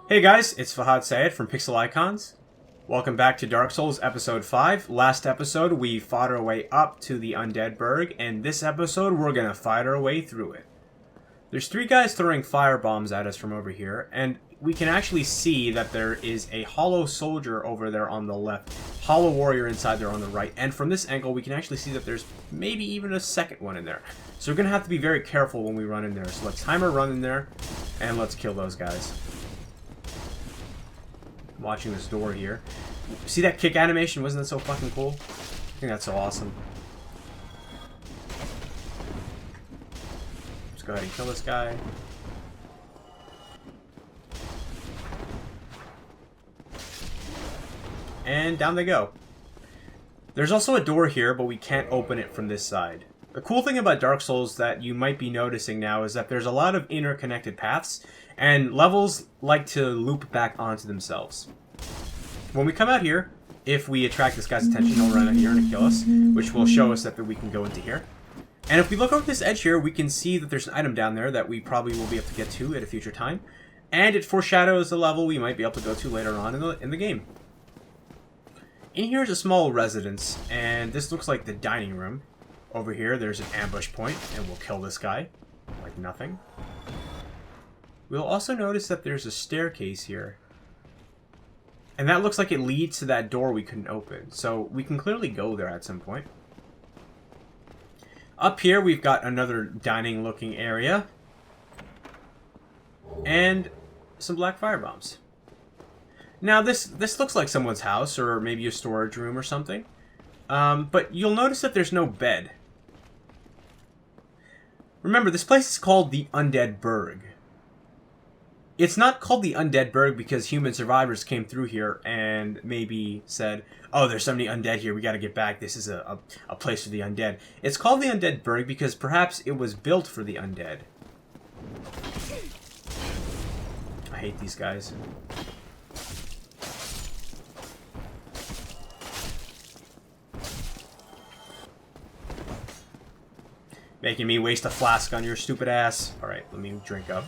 Hey guys, it's Fahad Sayed from Pixel Icons. Welcome back to Dark Souls Episode 5. Last episode, we fought our way up to the Undead Burg, and this episode, we're gonna fight our way through it. There's three guys throwing fire bombs at us from over here, and we can actually see that there is a hollow soldier over there on the left, hollow warrior inside there on the right, and from this angle, we can actually see that there's maybe even a second one in there. So we're gonna have to be very careful when we run in there. So let's time our run in there, and let's kill those guys. Watching this door here. See that kick animation? Wasn't that so fucking cool? I think that's so awesome. Let's go ahead and kill this guy. And down they go. There's also a door here, but we can't open it from this side. The cool thing about Dark Souls that you might be noticing now is that there's a lot of interconnected paths, and levels like to loop back onto themselves. When we come out here, if we attract this guy's attention, he'll run out here and kill us, which will show us that we can go into here. And if we look over this edge here, we can see that there's an item down there that we probably will be able to get to at a future time. And it foreshadows the level we might be able to go to later on in the game. In here is a small residence, and this looks like the dining room. Over here, there's an ambush point, and we'll kill this guy like nothing. We'll also notice that there's a staircase here. And that looks like it leads to that door we couldn't open. So we can clearly go there at some point. Up here, we've got another dining-looking area. And some black fire bombs. Now, this looks like someone's house, or maybe a storage room or something. But you'll notice that there's no bed. Remember, this place is called the Undead Burg. It's not called the Undead Burg because human survivors came through here and maybe said, oh, there's so many undead here, we gotta get back, this is a place for the undead. It's called the Undead Burg because perhaps it was built for the undead. I hate these guys. Making me waste a flask on your stupid ass. Alright, let me drink up.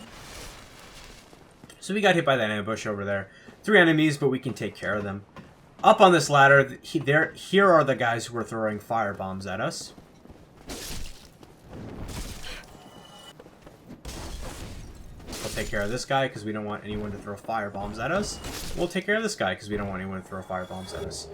So we got hit by that ambush over there. 3 enemies, but we can take care of them. Up on this ladder, here are the guys who are throwing fire bombs at us. We'll take care of this guy because we don't want anyone to throw fire bombs at us. We'll take care of this guy because we don't want anyone to throw fire bombs at us.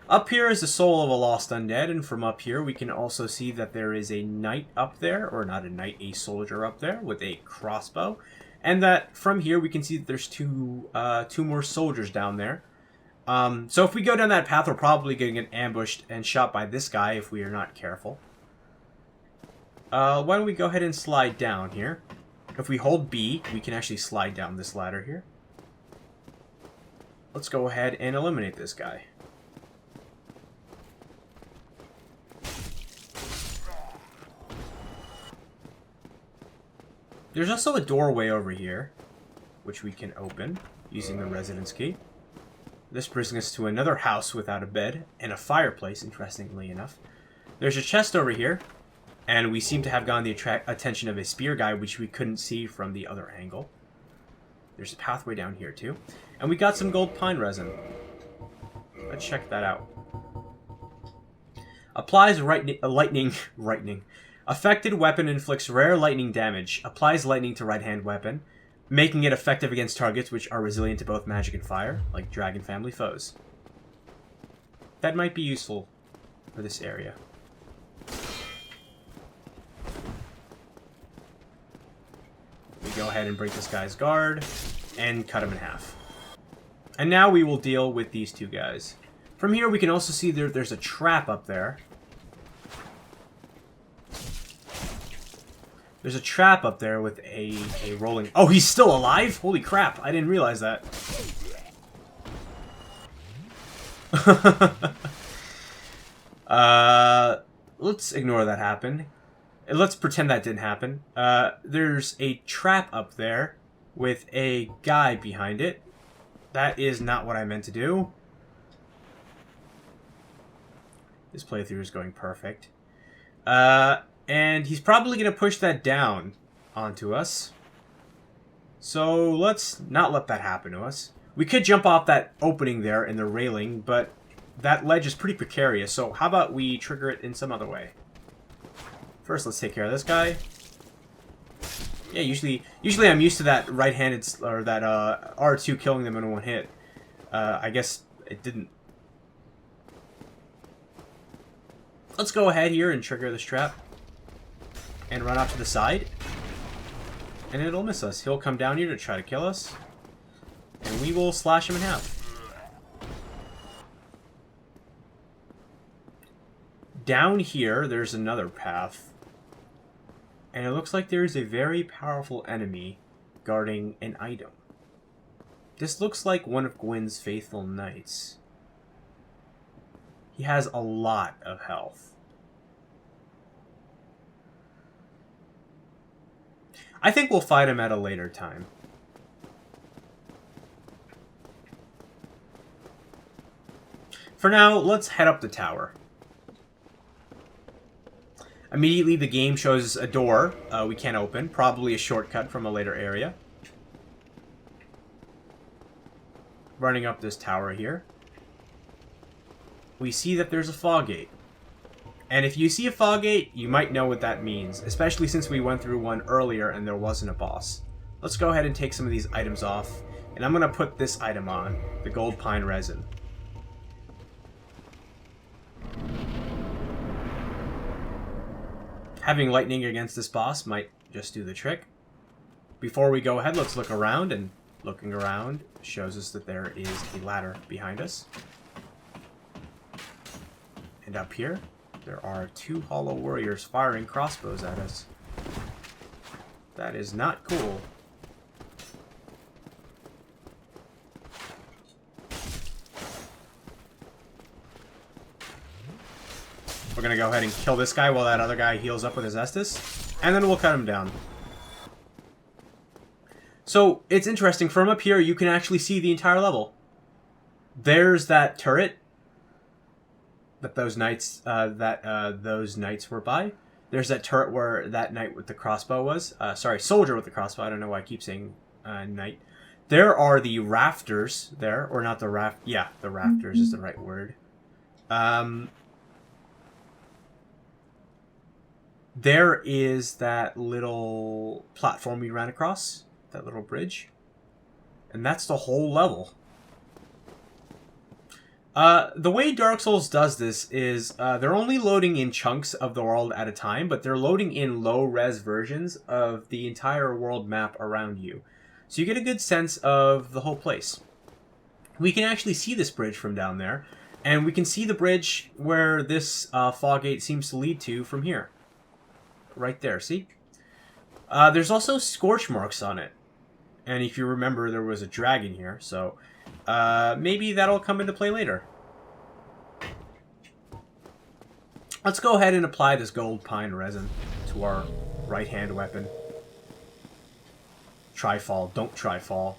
Up here is the soul of a lost undead, and from up here we can also see that there is a knight up there, or not a knight, a soldier up there with a crossbow. And that from here we can see that there's two more soldiers down there. So if we go down that path, we're probably going to get ambushed and shot by this guy if we are not careful. Why don't we go ahead and slide down here? If we hold B, we can actually slide down this ladder here. Let's go ahead and eliminate this guy. There's also a doorway over here, which we can open using the residence key. This brings us to another house without a bed and a fireplace, interestingly enough. There's a chest over here, and we seem to have gotten the attention of a spear guy, which we couldn't see from the other angle. There's a pathway down here, too. And we got some gold pine resin. Let's check that out. Applies lightning. Affected weapon inflicts rare lightning damage. Applies lightning to right-hand weapon, making it effective against targets which are resilient to both magic and fire, like dragon family foes. That might be useful for this area. We go ahead and break this guy's guard and cut him in half. And now we will deal with these two guys. From here we can also see there's a trap up there. There's a trap up there with a rolling... Oh, he's still alive? Holy crap, I didn't realize that. Let's ignore that happened. Let's pretend that didn't happen. There's a trap up there with a guy behind it. That is not what I meant to do. This playthrough is going perfect. And he's probably going to push that down onto us. So let's not let that happen to us. We could jump off that opening there in the railing, but that ledge is pretty precarious, so how about we trigger it in some other way? First, let's take care of this guy. Yeah, usually I'm used to that right-handed, or that R2 killing them in one hit. I guess it didn't. Let's go ahead here and trigger this trap. And run off to the side. And it'll miss us. He'll come down here to try to kill us. And we will slash him in half. Down here, there's another path. And it looks like there's a very powerful enemy guarding an item. This looks like one of Gwyn's faithful knights. He has a lot of health. I think we'll fight him at a later time. For now, let's head up the tower. Immediately, the game shows a door we can't open, probably a shortcut from a later area. Running up this tower here, we see that there's a fog gate. And if you see a fog gate, you might know what that means, especially since we went through one earlier and there wasn't a boss. Let's go ahead and take some of these items off, and I'm going to put this item on, the gold pine resin. Having lightning against this boss might just do the trick. Before we go ahead, let's look around, and looking around shows us that there is a ladder behind us. And up here, there are two hollow warriors firing crossbows at us. That is not cool. We're going to go ahead and kill this guy while that other guy heals up with his Estus. And then we'll cut him down. So, it's interesting. From up here, you can actually see the entire level. There's that turret that those knights were by. There's that turret where that knight with the crossbow was. Sorry, soldier with the crossbow. I don't know why I keep saying knight. There are the rafters there, or not the raft. Yeah, the rafters is the right word. There is that little platform we ran across, that little bridge, and that's the whole level. The way Dark Souls does this is they're only loading in chunks of the world at a time, but they're loading in low-res versions of the entire world map around you. So you get a good sense of the whole place. We can actually see this bridge from down there, and we can see the bridge where this fog gate seems to lead to from here. Right there, see? There's also scorch marks on it. And if you remember, there was a dragon here, so maybe that'll come into play later. Let's go ahead and apply this gold pine resin to our right-hand weapon. Try fall, don't try fall.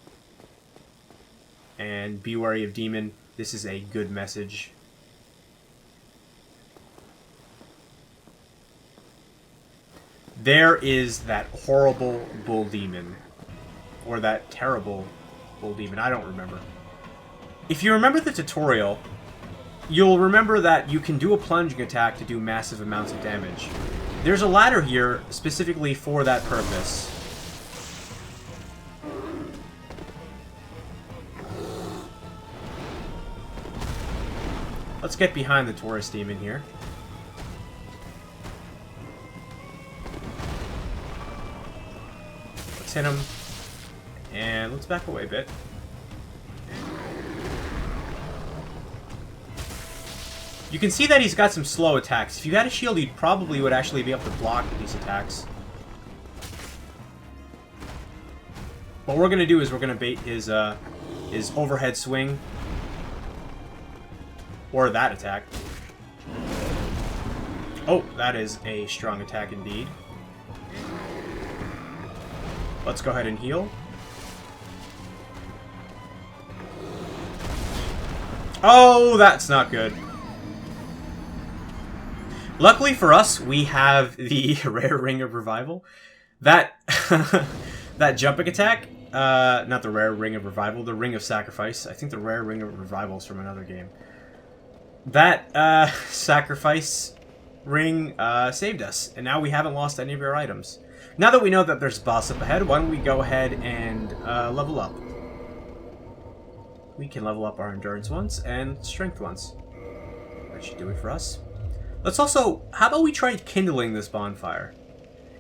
And be wary of demon. This is a good message. There is that horrible bull demon. Or that terrible bull demon. I don't remember. If you remember the tutorial, you'll remember that you can do a plunging attack to do massive amounts of damage. There's a ladder here specifically for that purpose. Let's get behind the Taurus Demon here. Let's hit him. And let's back away a bit. You can see that he's got some slow attacks. If you had a shield, you probably would actually be able to block these attacks. What we're going to do is we're going to bait his overhead swing. Or that attack. Oh, that is a strong attack indeed. Let's go ahead and heal. Oh, that's not good. Luckily for us, we have the rare Ring of Revival. That that jumping attack not the rare Ring of Revival, the Ring of Sacrifice. I think the rare Ring of Revival is from another game. That sacrifice ring saved us, and now we haven't lost any of our items. Now that we know that there's a boss up ahead, why don't we go ahead and level up? We can level up our endurance once and strength once. That should do it for us. Let's also, how about we try kindling this bonfire?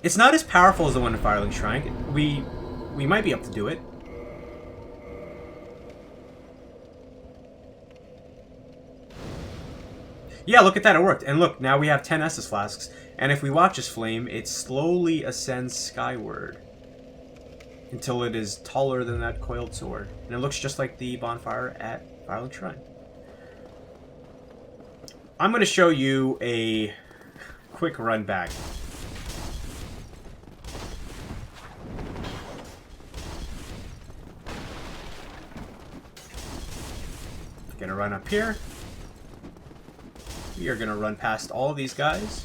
It's not as powerful as the one in Firelink Shrine. We might be able to do it. Yeah, look at that, it worked. And look, now we have 10 Estus flasks. And if we watch this flame, it slowly ascends skyward until it is taller than that coiled sword. And it looks just like the bonfire at Firelink Shrine. I'm going to show you a quick run back. Gonna run up here. We are gonna run past all of these guys.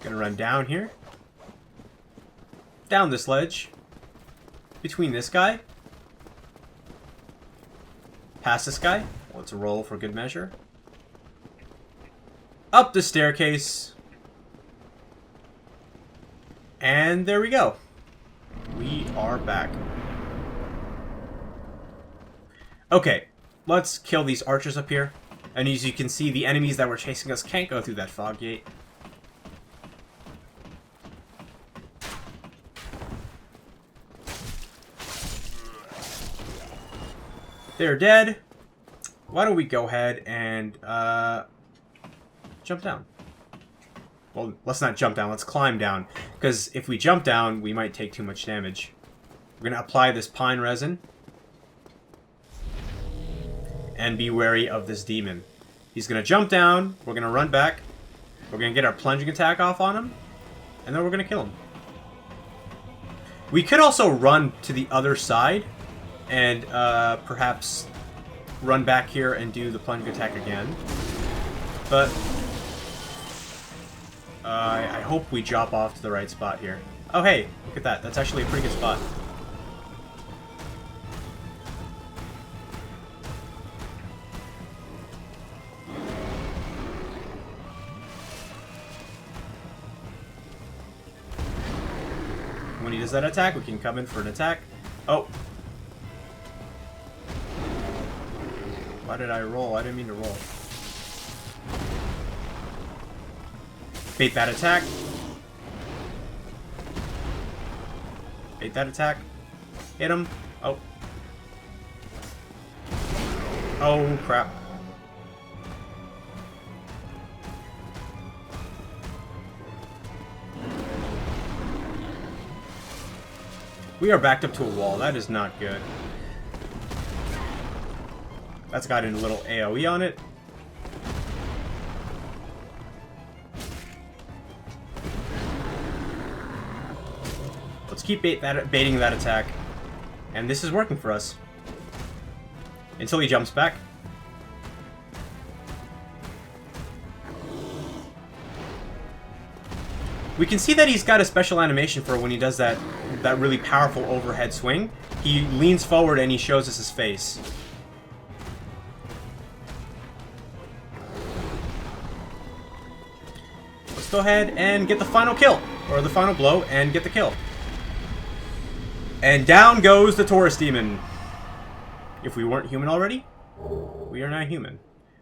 Gonna run down here. Down this ledge. Between this guy. Past this guy. Let's roll for good measure. Up the staircase. And there we go. We are back. Okay. Let's kill these archers up here. And as you can see, the enemies that were chasing us can't go through that fog gate. They're dead. Why don't we go ahead and jump down? Well, let's not jump down. Let's climb down. Because if we jump down, we might take too much damage. We're going to apply this pine resin. And be wary of this demon. He's going to jump down. We're going to run back. We're going to get our plunging attack off on him. And then we're going to kill him. We could also run to the other side. And perhaps run back here and do the plunging attack again. But I hope we drop off to the right spot here. Oh, hey. Look at that. That's actually a pretty good spot. When he does that attack, we can come in for an attack. Oh. Why did I roll? I didn't mean to roll. Bait that attack. Bait that attack. Hit him. Oh. Oh, crap. We are backed up to a wall. That is not good. That's got a little AoE on it. Let's keep baiting that attack. And this is working for us. Until he jumps back. We can see that he's got a special animation for when he does that really powerful overhead swing. He leans forward and he shows us his face. Let's go ahead and get the final kill. Or the final blow and get the kill. And down goes the Taurus Demon. If we weren't human already, we are now human.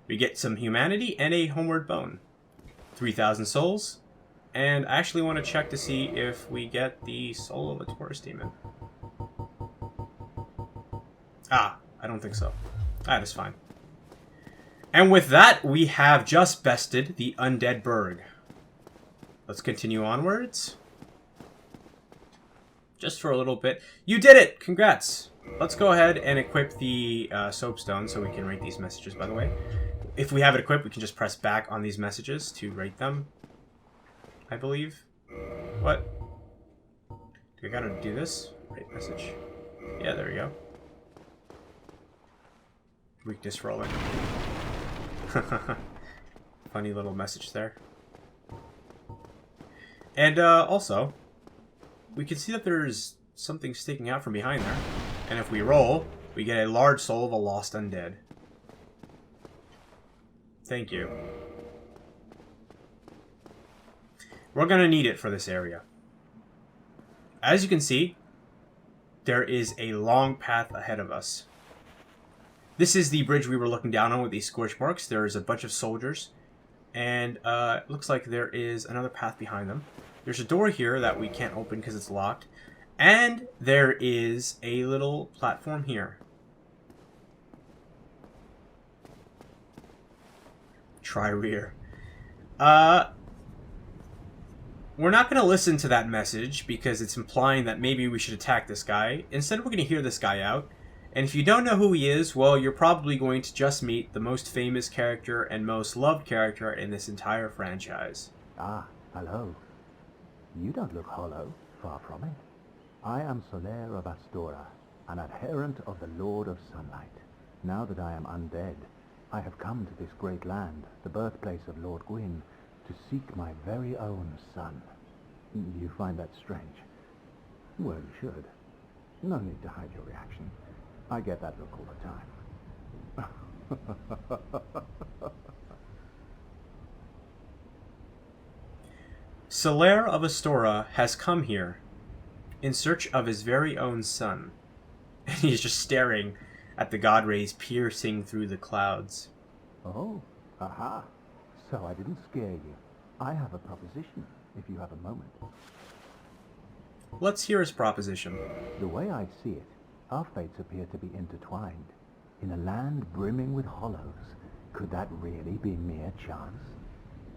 We get some humanity and a homeward bone. 3,000 souls. And I actually want to check to see if we get the soul of a Taurus Demon. Ah, I don't think so. That is fine. And with that, we have just bested the Undead Burg. Let's continue onwards. Just for a little bit. You did it! Congrats! Let's go ahead and equip the soapstone so we can rate these messages, by the way. If we have it equipped, we can just press back on these messages to rate them. I believe. What? Do I gotta do this? Rate message. Yeah, there we go. Weakness rolling. Funny little message there. And also, we can see that there's something sticking out from behind there. And if we roll, we get a large soul of a lost undead. Thank you. We're going to need it for this area. As you can see, there is a long path ahead of us. This is the bridge we were looking down on with these scorch marks. There is a bunch of soldiers. And it looks like there is another path behind them. There's a door here that we can't open because it's locked. And there is a little platform here. Try rear. We're not going to listen to that message because it's implying that maybe we should attack this guy. Instead, we're going to hear this guy out. And if you don't know who he is, well, you're probably going to just meet the most famous character and most loved character in this entire franchise. Ah, hello. You don't look hollow, far from it. I am Soler of Astora, an adherent of the Lord of Sunlight. Now that I am undead, I have come to this great land, the birthplace of Lord Gwyn, to seek my very own son. You find that strange? Well, you should. No need to hide your reaction. I get that look all the time. Soler of Astora has come here in search of his very own son. And he's just staring at the god rays piercing through the clouds. Oh, aha. So I didn't scare you. I have a proposition, if you have a moment. Let's hear his proposition. The way I see it, our fates appear to be intertwined. In a land brimming with hollows, could that really be mere chance?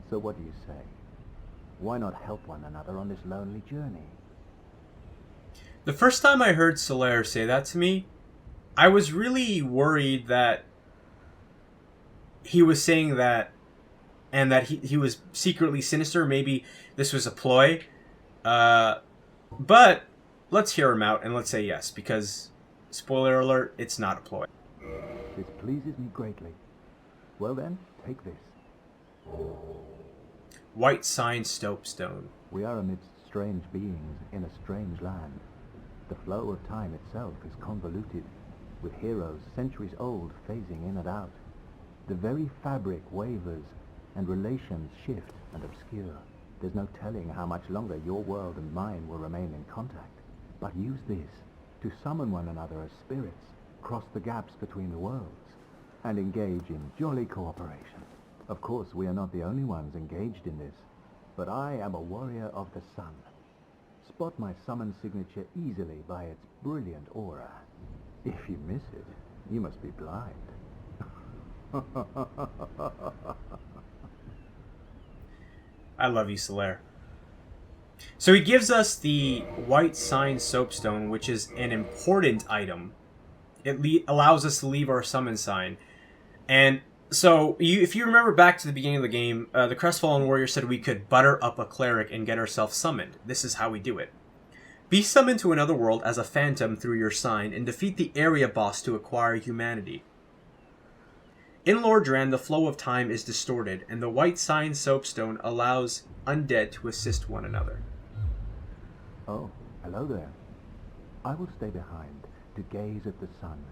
So what do you say? Why not help one another on this lonely journey? The first time I heard Soler say that to me, I was really worried that he was saying that, and that he was secretly sinister. Maybe this was a ploy. But let's hear him out and let's say yes, because, spoiler alert, it's not a ploy. This pleases me greatly. Well then, take this. White sign soapstone. We are amidst strange beings in a strange land. The flow of time itself is convoluted, with heroes centuries old phasing in and out. The very fabric wavers, and relations shift and obscure. There's no telling how much longer your world and mine will remain in contact. But use this to summon one another as spirits, cross the gaps between the worlds, and engage in jolly cooperation. Of course, we are not the only ones engaged in this, but I am a warrior of the sun. Spot my summon signature easily by its brilliant aura. If you miss it, you must be blind. I love you, Soler. So he gives us the white sign soapstone, which is an important item. It allows us to leave our summon sign. And so, if you remember back to the beginning of the game, the Crestfallen Warrior said we could butter up a cleric and get ourselves summoned. This is how we do it. Be summoned to another world as a phantom through your sign, and defeat the area boss to acquire humanity. In Lordran, the flow of time is distorted, and the white sign soapstone allows undead to assist one another. Oh, hello there. I will stay behind to gaze at the sun.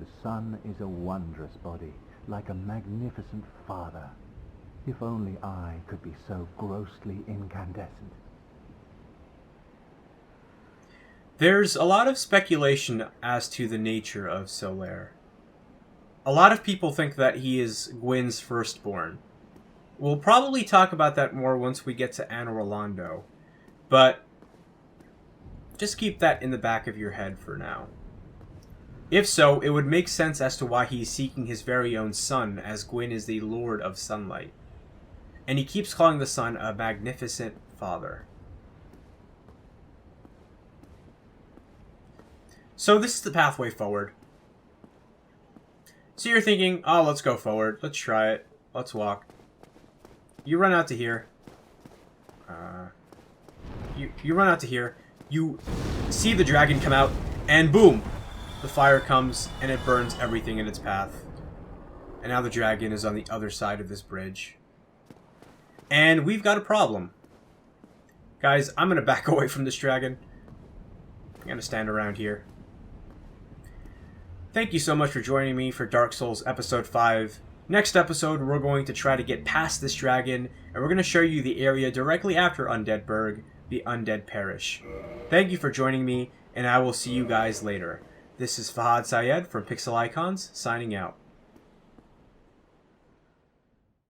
The sun is a wondrous body, like a magnificent father. If only I could be so grossly incandescent. There's a lot of speculation as to the nature of Soler. A lot of people think that he is Gwyn's firstborn. We'll probably talk about that more once we get to Anor Londo, but just keep that in the back of your head for now. If so, it would make sense as to why he's seeking his very own son, as Gwyn is the Lord of Sunlight. And he keeps calling the sun a magnificent father. So this is the pathway forward. So you're thinking, oh, let's go forward. Let's try it. Let's walk. You run out to here. You run out to here. You see the dragon come out, and boom! The fire comes, and it burns everything in its path. And now the dragon is on the other side of this bridge. And we've got a problem. Guys, I'm going to back away from this dragon. I'm going to stand around here. Thank you so much for joining me for Dark Souls Episode 5. Next episode, we're going to try to get past this dragon, and we're going to show you the area directly after Undead Burg, the Undead Parish. Thank you for joining me, and I will see you guys later. This is Fahad Syed from Pixel Icons, signing out.